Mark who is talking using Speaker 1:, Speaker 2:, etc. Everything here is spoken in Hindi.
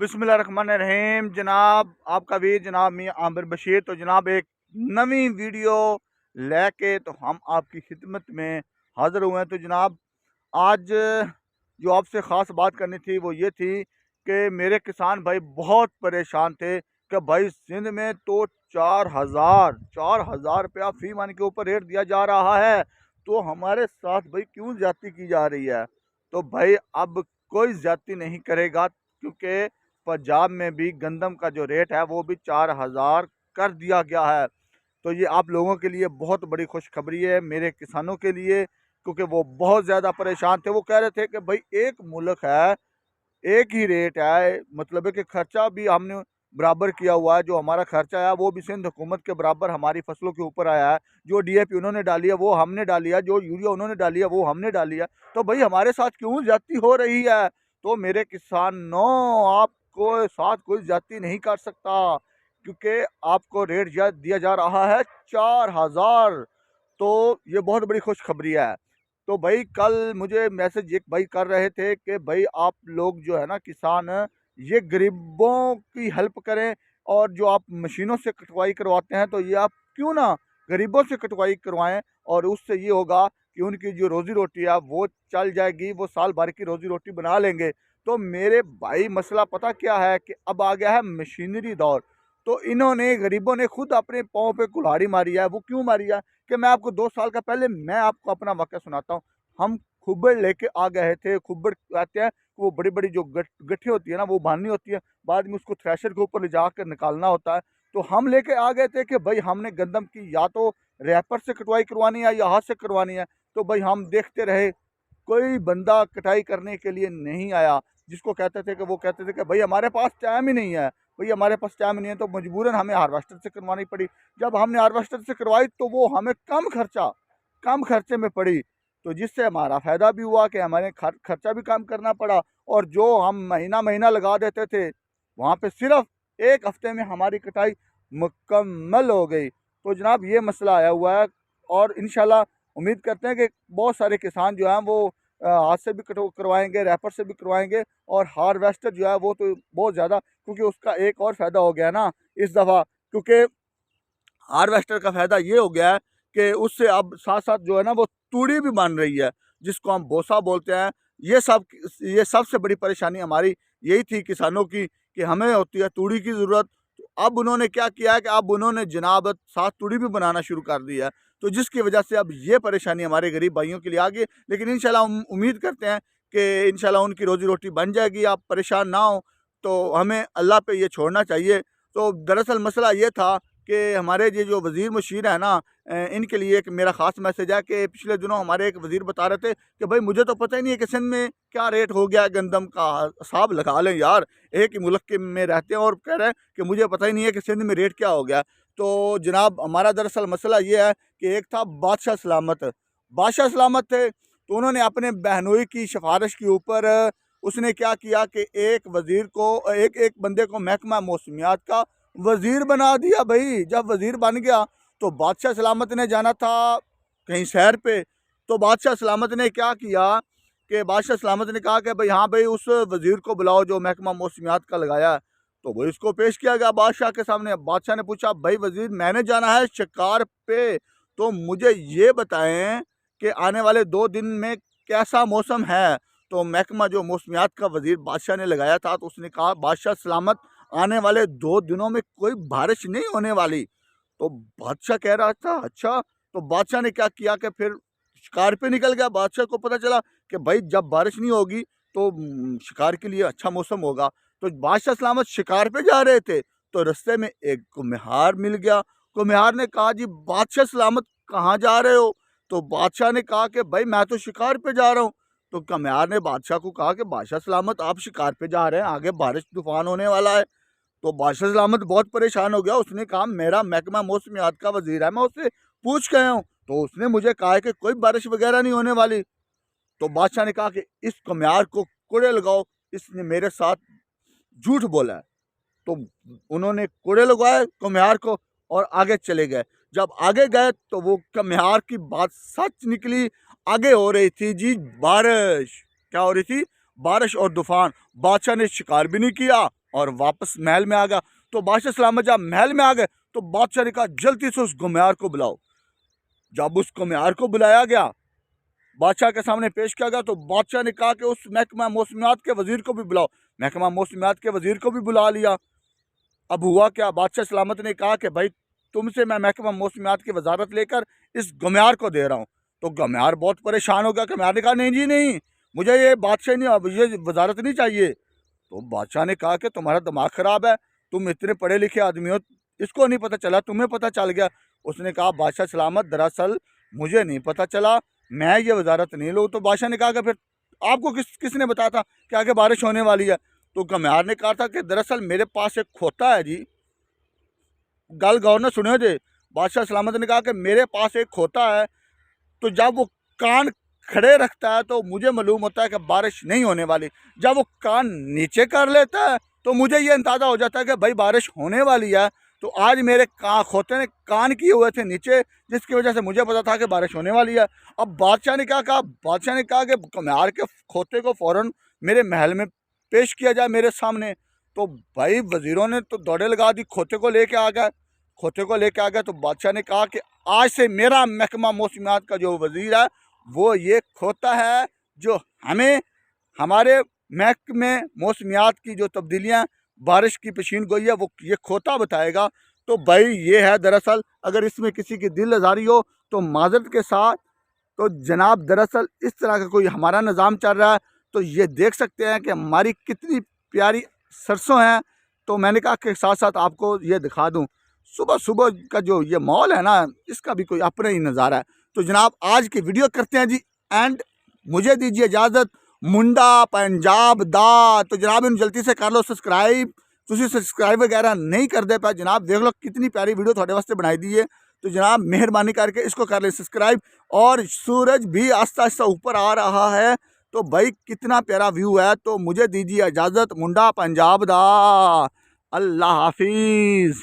Speaker 1: बिस्मिल्लाहिर्रहमानिर्रहीम। जनाब आपका वीर जनाब मियां आमिर बशीर। तो जनाब एक नवी वीडियो लेके तो हम आपकी खिदमत में हाज़िर हुए हैं। तो जनाब आज जो आपसे ख़ास बात करनी थी वो ये थी कि मेरे किसान भाई बहुत परेशान थे कि भाई सिंध में तो 4,000 रुपया फ़ी मन के ऊपर रेट दिया जा रहा है, तो हमारे साथ भाई क्यों ज़्यादती की जा रही है। तो भाई अब कोई ज़्यादती नहीं करेगा, क्योंकि पंजाब में भी गंदम का जो रेट है वो भी 4,000 कर दिया गया है। तो ये आप लोगों के लिए बहुत बड़ी खुशखबरी है, मेरे किसानों के लिए, क्योंकि वो बहुत ज़्यादा परेशान थे। वो कह रहे थे कि भाई एक मुल्क है, एक ही रेट है, मतलब है कि खर्चा भी हमने बराबर किया हुआ है। जो हमारा खर्चा है वो भी सिंध हुकूमत के बराबर हमारी फसलों के ऊपर आया है। जो डीएपी उन्होंने डाली है वो हमने डाली है, जो यूरिया उन्होंने डाली है वो हमने डाली है। तो भाई हमारे साथ क्यों ज्यादती हो रही है। तो मेरे किसानों, आपको साथ कोई ज्यादती नहीं कर सकता, क्योंकि आपको रेट दिया जा रहा है 4,000। तो ये बहुत बड़ी खुशखबरी है। तो भाई कल मुझे मैसेज एक भाई कर रहे थे कि भाई आप लोग जो है ना किसान, ये गरीबों की हेल्प करें, और जो आप मशीनों से कटवाई करवाते हैं तो ये आप क्यों ना गरीबों से कटवाई करवाएं, और उससे ये होगा कि उनकी जो रोज़ी रोटी है वो चल जाएगी, वो साल भर की रोज़ी रोटी बना लेंगे। तो मेरे भाई मसला पता क्या है कि अब आ गया है मशीनरी दौर। तो इन्होंने गरीबों ने खुद अपने पाँव पे कुल्हाड़ी मारी है। वो क्यों मारी है कि मैं आपको 2 साल का पहले मैं आपको अपना वाक़या सुनाता हूँ। हम खुब्बड़ लेके आ गए थे। खुब्बड़ कहते हैं, वो बड़ी-बड़ी जो गट्ठी होती है ना, वो बाँधनी होती है, बाद में उसको थ्रेशर के ऊपर ले जाकर निकालना होता है। तो हम लेके आ गए थे कि भाई हमने गंदम की या तो रैपर से कटवाई करवानी है या हाथ से करवानी है। तो भाई हम देखते रहे, कोई बंदा कटाई करने के लिए नहीं आया। जिसको कहते थे कि वो कहते थे कि भाई हमारे पास टाइम ही नहीं है, भाई हमारे पास टाइम नहीं है। तो मजबूरन हमें हार्वेस्टर से करवानी पड़ी। जब हमने हार्वेस्टर से करवाई तो वो हमें कम खर्चे में पड़ी। तो जिससे हमारा फ़ायदा भी हुआ कि हमारे खर्चा भी कम करना पड़ा, और जो हम महीना लगा देते थे वहाँ पे सिर्फ 1 हफ्ते में हमारी कटाई मुकम्मल हो गई। तो जनाब ये मसला आया हुआ है, और इंशाल्लाह उम्मीद करते हैं कि बहुत सारे किसान जो हैं वो हाथ से भी कटो करवाएंगे, रैपर से भी करवाएंगे, और हार्वेस्टर जो है वो तो बहुत ज़्यादा, क्योंकि उसका एक और फ़ायदा हो गया ना इस दफ़ा, क्योंकि हार्वेस्टर का फ़ायदा ये हो गया है कि उससे अब साथ-साथ जो है ना वो तूड़ी भी बन रही है, जिसको हम बोसा बोलते हैं। ये सबसे बड़ी परेशानी हमारी यही थी किसानों की, कि हमें होती है तूड़ी की ज़रूरत। तो अब उन्होंने क्या किया है कि अब उन्होंने जनाब साथ तूड़ी भी बनाना शुरू कर दी है। तो जिसकी वजह से अब ये परेशानी हमारे गरीब भाइयों के लिए आ गई। लेकिन इंशाल्लाह हम उम्मीद करते हैं कि इंशाल्लाह उनकी रोज़ी-रोटी बन जाएगी, आप परेशान ना हों। तो हमें अल्लाह पे ये छोड़ना चाहिए। तो दरअसल मसला ये था कि हमारे ये जो वज़ीर मुशीर है ना, इनके लिए एक मेरा ख़ास मैसेज है कि पिछले दिनों हमारे एक वज़ीर बता रहे थे कि भाई मुझे तो पता ही नहीं है कि सिंध में क्या रेट हो गया है गंदम का। हिसाब लगा लें यार, एक ही मुल्क के में रहते हैं और कह रहे हैं कि मुझे पता ही नहीं है कि सिंध में रेट क्या हो गया। तो जनाब हमारा दरअसल मसला ये है कि एक था बादशाह सलामत थे। तो उन्होंने अपने बहनोई की सिफारिश के ऊपर उसने क्या किया कि एक वज़ीर को, एक बंदे को महकमा मौसमियात का वज़ीर बना दिया। भाई जब वज़ीर बन गया तो बादशाह सलामत ने जाना था कहीं सैर पे। तो बादशाह सलामत ने क्या किया कि बादशाह सलामत ने कहा कि भाई हाँ भाई उस वज़ीर को बुलाओ जो महकमा मौसमियात का लगाया है। तो भाई उसको पेश किया गया बादशाह के सामने। बादशाह ने पूछा, भाई वज़ीर मैंने जाना है शिकार पे, तो मुझे ये बताएं कि आने वाले 2 दिन में कैसा मौसम है। तो महकमा जो मौसमियात का वज़ीर बादशाह ने लगाया था, तो उसने कहा बादशाह सलामत आने वाले 2 दिनों में कोई बारिश नहीं होने वाली। तो बादशाह कह रहा था अच्छा। तो बादशाह ने क्या किया कि फिर शिकार पे निकल गया। बादशाह को पता चला कि भाई जब बारिश नहीं होगी तो शिकार के लिए अच्छा मौसम होगा। तो बादशाह सलामत शिकार पे जा रहे थे, तो रास्ते में एक कुम्हार मिल गया। कुम्हार ने कहा, जी बादशाह सलामत कहाँ जा रहे हो। तो बादशाह ने कहा कि भाई मैं तो शिकार पे जा रहा हूँ। तो कुम्हार ने बादशाह को कहा कि बादशाह सलामत आप शिकार पे जा रहे हैं, आगे बारिश तूफान होने वाला है। तो बादशाह सलामत बहुत परेशान हो गया। उसने कहा मेरा महकमा मौसमियात का वज़ीर है, मैं उससे पूछ के आया हूँ, तो उसने मुझे कहा है कि कोई बारिश वगैरह नहीं होने वाली। तो बादशाह ने कहा कि इस कुम्हार को कोड़े लगाओ, इसने मेरे साथ झूठ बोला है। तो उन्होंने कोड़े लगवाए कुम्हार को और आगे चले गए। जब आगे गए तो वो कुम्हार की बात सच निकली। आगे हो रही थी जी बारिश। क्या हो रही थी? बारिश और तूफान। बादशाह ने शिकार भी नहीं किया और वापस महल में आ गया। तो बादशाह सलामत जब महल में आ गए तो बादशाह ने कहा जल्दी से उस घुमियार को बुलाओ। जब उस घुमियार को बुलाया गया, बादशाह के सामने पेश किया गया, तो बादशाह ने कहा कि उस महकमा मौसमियात के वजीर को भी बुलाओ। महकमा मौसमियात के वजीर को भी बुला लिया। अब हुआ क्या, बादशाह सलामत ने कहा कि भाई तुमसे मैं महकमा मौसमियात की वजारत लेकर इस घुमियार को दे रहा हूँ। तो घुमियार बहुत परेशान हो गया। घुमियार ने कहा नहीं जी नहीं, मुझे ये बादशाह नहीं, अब ये वजारत नहीं चाहिए। तो बादशाह ने कहा कि तुम्हारा दिमाग ख़राब है, तुम इतने पढ़े लिखे आदमी हो, इसको नहीं पता चला, तुम्हें पता चल गया। उसने कहा बादशाह सलामत दरअसल मुझे नहीं पता चला, मैं ये वजारत नहीं लूँ। तो बादशाह ने कहा कि फिर आपको किसने बताया था कि आगे बारिश होने वाली है। तो घुमियार ने कहा था कि दरअसल मेरे पास एक खोता है जी। गल गौर ने सुने थे। बादशाह सलामत ने कहा कि मेरे पास एक खोता है, तो जब वो कान खड़े रखता है तो मुझे मालूम होता है कि बारिश नहीं होने वाली। जब वो कान नीचे कर लेता है तो मुझे ये अंदाज़ा हो जाता है कि भाई बारिश होने वाली है। तो आज मेरे खोते ने कान किए हुए थे नीचे, जिसकी वजह से मुझे पता था कि बारिश होने वाली है। अब बादशाह ने क्या कहा, बादशाह ने कहा कि घुमियार के खोते को फ़ौरन मेरे महल में पेश किया जाए मेरे सामने। तो भाई वज़ीरों ने तो दौड़े लगा दी, खोते को लेके आ गए। खोते को लेके आ गए तो बादशाह ने कहा कि आज से मेरा महकमा मौसमियात का जो वज़ीर है वो ये खोता है, जो हमें हमारे महकमे मौसमियात की जो तब्दीलियाँ बारिश की पेशीन गोई है वो ये खोता बताएगा। तो भाई ये है दरअसल, अगर इसमें किसी की दिल आज़ारी हो तो माज़रत के साथ। तो जनाब दरअसल इस तरह का कोई हमारा निज़ाम चल रहा है। तो ये देख सकते हैं कि हमारी कितनी प्यारी सरसों हैं। तो मैंने कहा कि साथ साथ आपको ये दिखा दूँ, सुबह सुबह का जो ये मॉल है ना, इसका भी कोई अपना ही नज़ारा है। तो जनाब आज की वीडियो करते हैं जी एंड, मुझे दीजिए इजाज़त। मुंडा पंजाब दा, तो जनाब इन जल्दी से कर लो सब्सक्राइब। तुसी सब्सक्राइब वगैरह नहीं कर दे पाए जनाब, देख लो कितनी प्यारी वीडियो थोड़े वास्ते बनाई दी है। तो जनाब मेहरबानी करके इसको कर ले सब्सक्राइब। और सूरज भी आस्ता आस्ता ऊपर आ रहा है, तो भाई कितना प्यारा व्यू है। तो मुझे दीजिए इजाज़त, मुंडा पंजाब दा, अल्लाह हाफिज़।